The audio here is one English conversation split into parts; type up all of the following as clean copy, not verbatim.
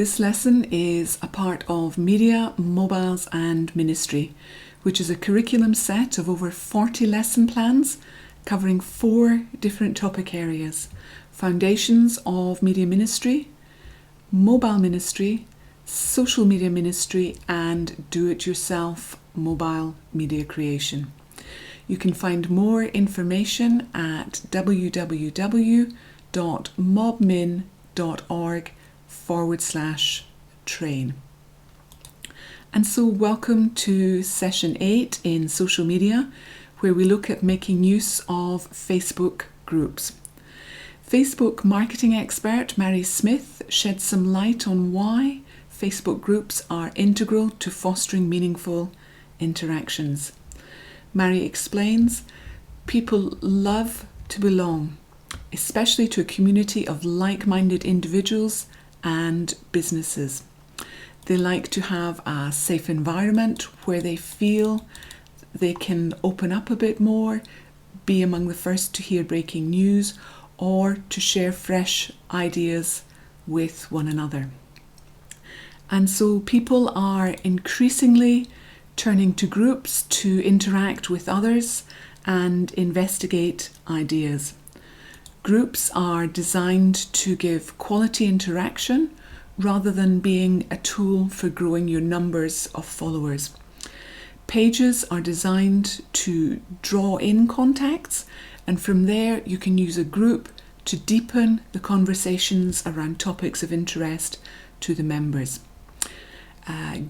This lesson is a part of Media, Mobiles and Ministry, which is a curriculum set of over 40 lesson plans covering 4 different topic areas: foundations of media ministry, mobile ministry, social media ministry and do-it-yourself mobile media creation. You can find more information at www.mobmin.org/train. And so welcome to session 8 in social media, where we look at making use of Facebook groups. Facebook marketing expert Mary Smith sheds some light on why Facebook groups are integral to fostering meaningful interactions. Mary explains, people love to belong, especially to a community of like-minded individuals and businesses. They like to have a safe environment where they feel they can open up a bit more, be among the first to hear breaking news, or to share fresh ideas with one another. And so people are increasingly turning to groups to interact with others and investigate ideas. Groups are designed to give quality interaction rather than being a tool for growing your numbers of followers. Pages are designed to draw in contacts, and from there you can use a group to deepen the conversations around topics of interest to the members.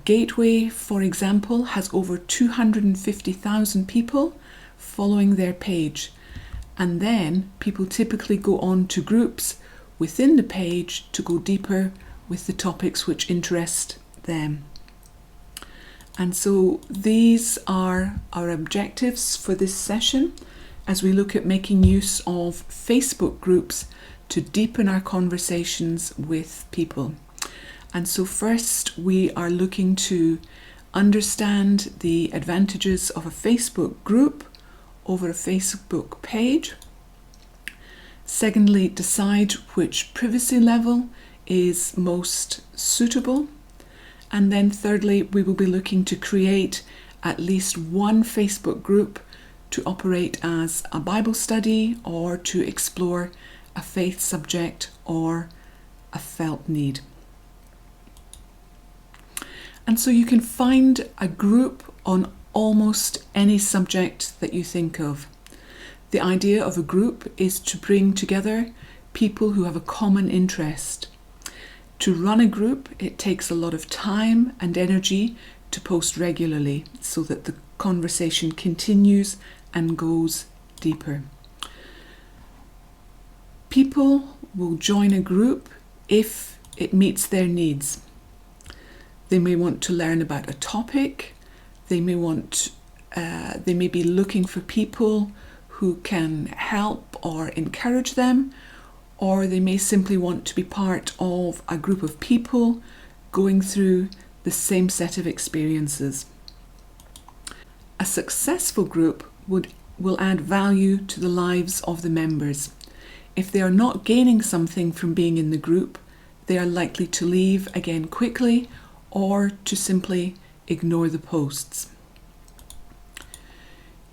Gateway, for example, has over 250,000 people following their page, and then people typically go on to groups within the page to go deeper with the topics which interest them. And so these are our objectives for this session as we look at making use of Facebook groups to deepen our conversations with people. And so first we are looking to understand the advantages of a Facebook group over a Facebook page. Secondly, decide which privacy level is most suitable. And then thirdly, we will be looking to create at least one Facebook group to operate as a Bible study or to explore a faith subject or a felt need. And so you can find a group on almost any subject that you think of. The idea of a group is to bring together people who have a common interest. To run a group, it takes a lot of time and energy to post regularly so that the conversation continues and goes deeper. People will join a group if it meets their needs. They may want to learn about a topic. They may be looking for people who can help or encourage them, or they may simply want to be part of a group of people going through the same set of experiences. A successful group will add value to the lives of the members. If they are not gaining something from being in the group, they are likely to leave again quickly or to simply ignore the posts.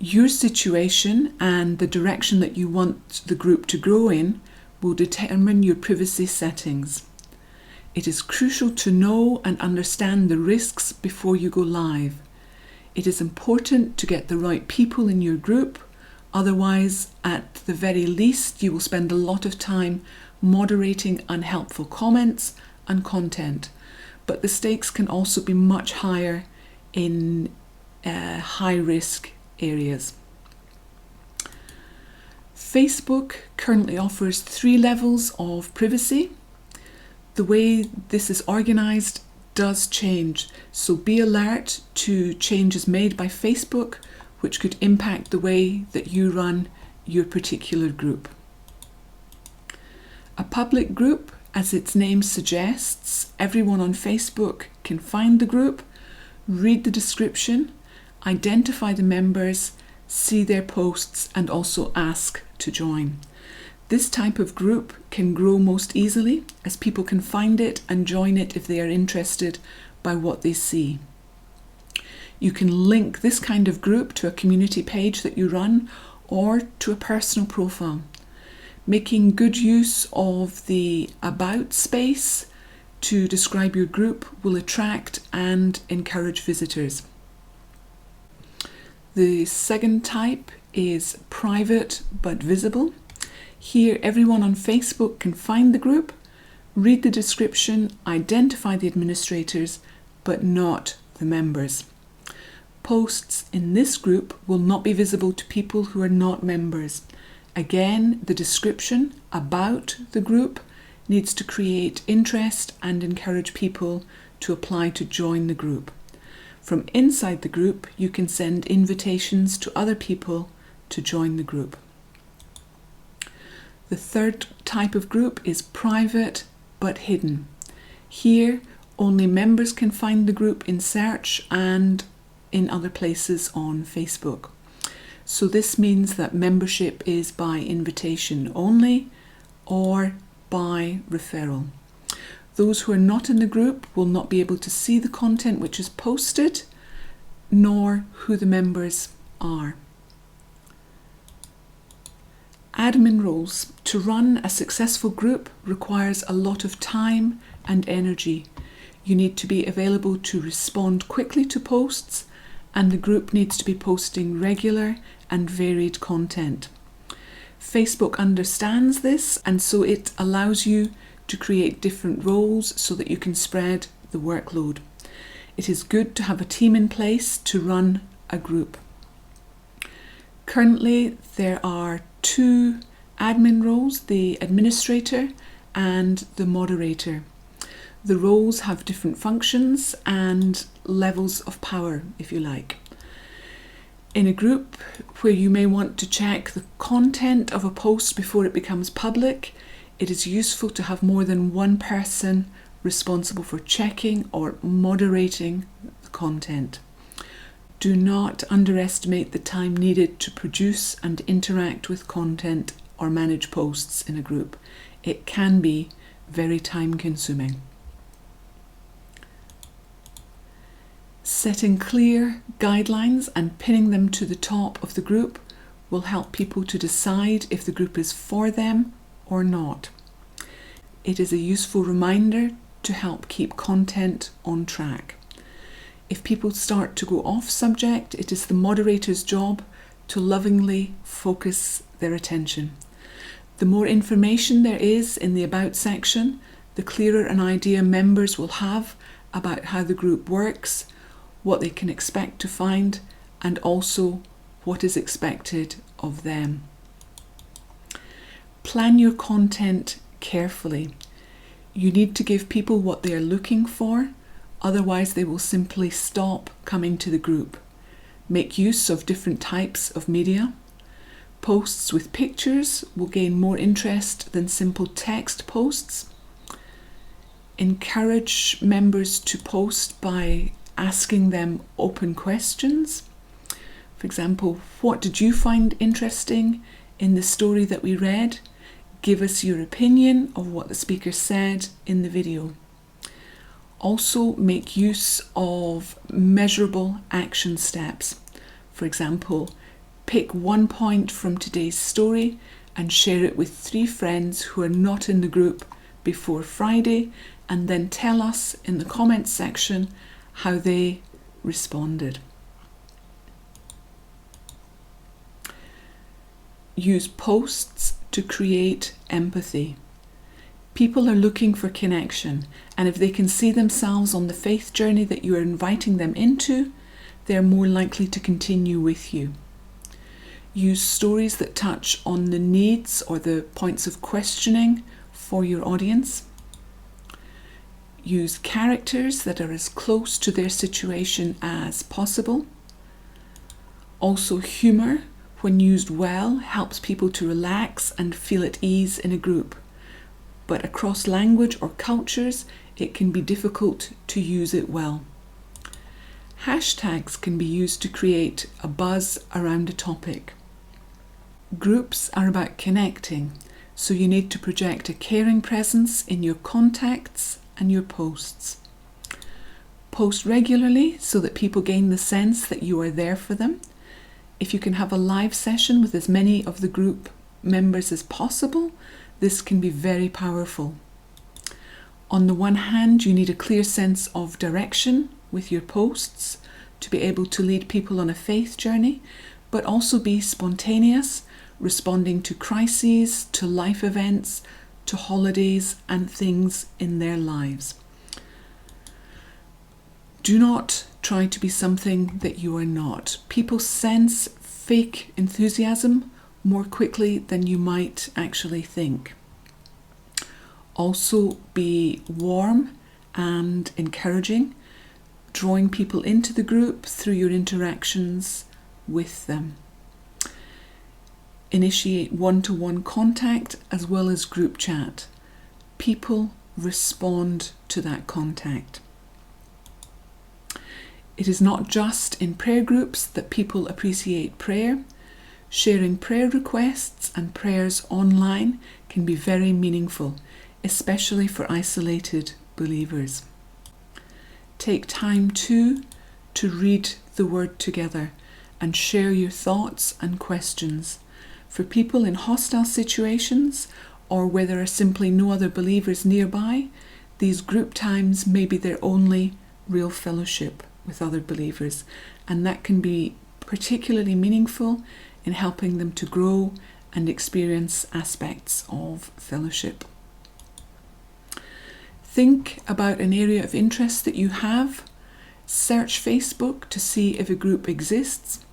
Your situation and the direction that you want the group to grow in will determine your privacy settings. It is crucial to know and understand the risks before you go live. It is important to get the right people in your group, otherwise, at the very least, you will spend a lot of time moderating unhelpful comments and content. But the stakes can also be much higher in high-risk areas. Facebook currently offers 3 levels of privacy. The way this is organised does change, so be alert to changes made by Facebook which could impact the way that you run your particular group. A public group, as its name suggests, everyone on Facebook can find the group, read the description, identify the members, see their posts and also ask to join. This type of group can grow most easily as people can find it and join it if they are interested by what they see. You can link this kind of group to a community page that you run or to a personal profile. Making good use of the About space to describe your group will attract and encourage visitors. The second type is private but visible. Here, everyone on Facebook can find the group, read the description, identify the administrators, but not the members. Posts in this group will not be visible to people who are not members. Again, the description about the group needs to create interest and encourage people to apply to join the group. From inside the group, you can send invitations to other people to join the group. The third type of group is private but hidden. Here, only members can find the group in search and in other places on Facebook. So this means that membership is by invitation only or by referral. Those who are not in the group will not be able to see the content which is posted, nor who the members are. Admin roles. To run a successful group requires a lot of time and energy. You need to be available to respond quickly to posts, and the group needs to be posting regular and varied content. Facebook understands this, and so it allows you to create different roles so that you can spread the workload. It is good to have a team in place to run a group. Currently, there are 2 admin roles, the administrator and the moderator. The roles have different functions and levels of power, if you like. In a group where you may want to check the content of a post before it becomes public, it is useful to have more than one person responsible for checking or moderating the content. Do not underestimate the time needed to produce and interact with content or manage posts in a group. It can be very time-consuming. Setting clear guidelines and pinning them to the top of the group will help people to decide if the group is for them or not. It is a useful reminder to help keep content on track. If people start to go off subject, it is the moderator's job to lovingly focus their attention. The more information there is in the About section, the clearer an idea members will have about how the group works, what they can expect to find, and also what is expected of them. Plan your content carefully. You need to give people what they are looking for, otherwise they will simply stop coming to the group. Make use of different types of media. Posts with pictures will gain more interest than simple text posts. Encourage members to post by asking them open questions. For example, what did you find interesting in the story that we read? Give us your opinion of what the speaker said in the video. Also, make use of measurable action steps. For example, pick one point from today's story and share it with 3 friends who are not in the group before Friday, and then tell us in the comments section how they responded. Use posts to create empathy. People are looking for connection, and if they can see themselves on the faith journey that you are inviting them into, they are more likely to continue with you. Use stories that touch on the needs or the points of questioning for your audience. Use characters that are as close to their situation as possible. Also, humour, when used well, helps people to relax and feel at ease in a group. But across language or cultures, it can be difficult to use it well. Hashtags can be used to create a buzz around a topic. Groups are about connecting, so you need to project a caring presence in your contacts and your posts. Post regularly so that people gain the sense that you are there for them. If you can have a live session with as many of the group members as possible, this can be very powerful. On the one hand, you need a clear sense of direction with your posts to be able to lead people on a faith journey, but also be spontaneous, responding to crises, to life events, to holidays and things in their lives. Do not try to be something that you are not. People sense fake enthusiasm more quickly than you might actually think. Also be warm and encouraging, drawing people into the group through your interactions with them. Initiate one-to-one contact as well as group chat. People respond to that contact. It is not just in prayer groups that people appreciate prayer. Sharing prayer requests and prayers online can be very meaningful, especially for isolated believers. Take time too to read the Word together and share your thoughts and questions. For people in hostile situations or where there are simply no other believers nearby, these group times may be their only real fellowship with other believers, and that can be particularly meaningful in helping them to grow and experience aspects of fellowship. Think about an area of interest that you have. Search Facebook to see if a group exists.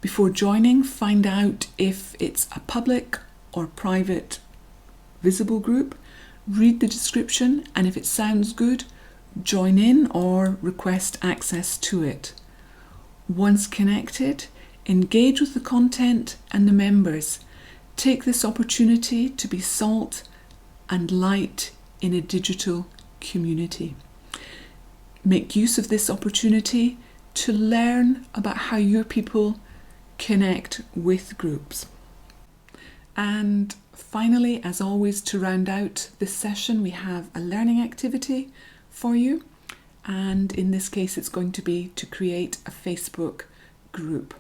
Before joining, find out if it's a public or private visible group. Read the description, and if it sounds good, join in or request access to it. Once connected, engage with the content and the members. Take this opportunity to be salt and light in a digital community. Make use of this opportunity to learn about how your people connect with groups. And finally, as always, to round out this session, we have a learning activity for you. And in this case, it's going to be to create a Facebook group.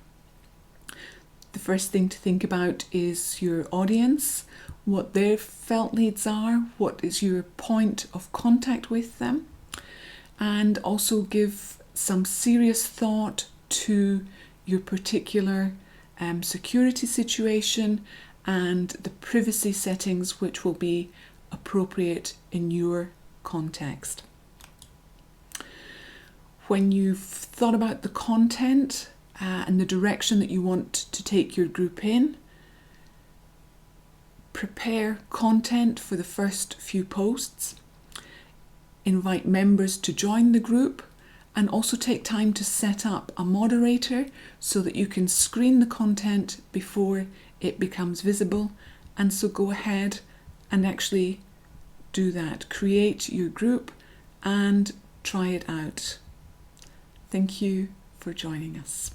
The first thing to think about is your audience, what their felt needs are, what is your point of contact with them, and also give some serious thought to your particular security situation and the privacy settings which will be appropriate in your context. When you've thought about the content and the direction that you want to take your group in, prepare content for the first few posts, invite members to join the group, and also take time to set up a moderator so that you can screen the content before it becomes visible. And so go ahead and actually do that. Create your group and try it out. Thank you for joining us.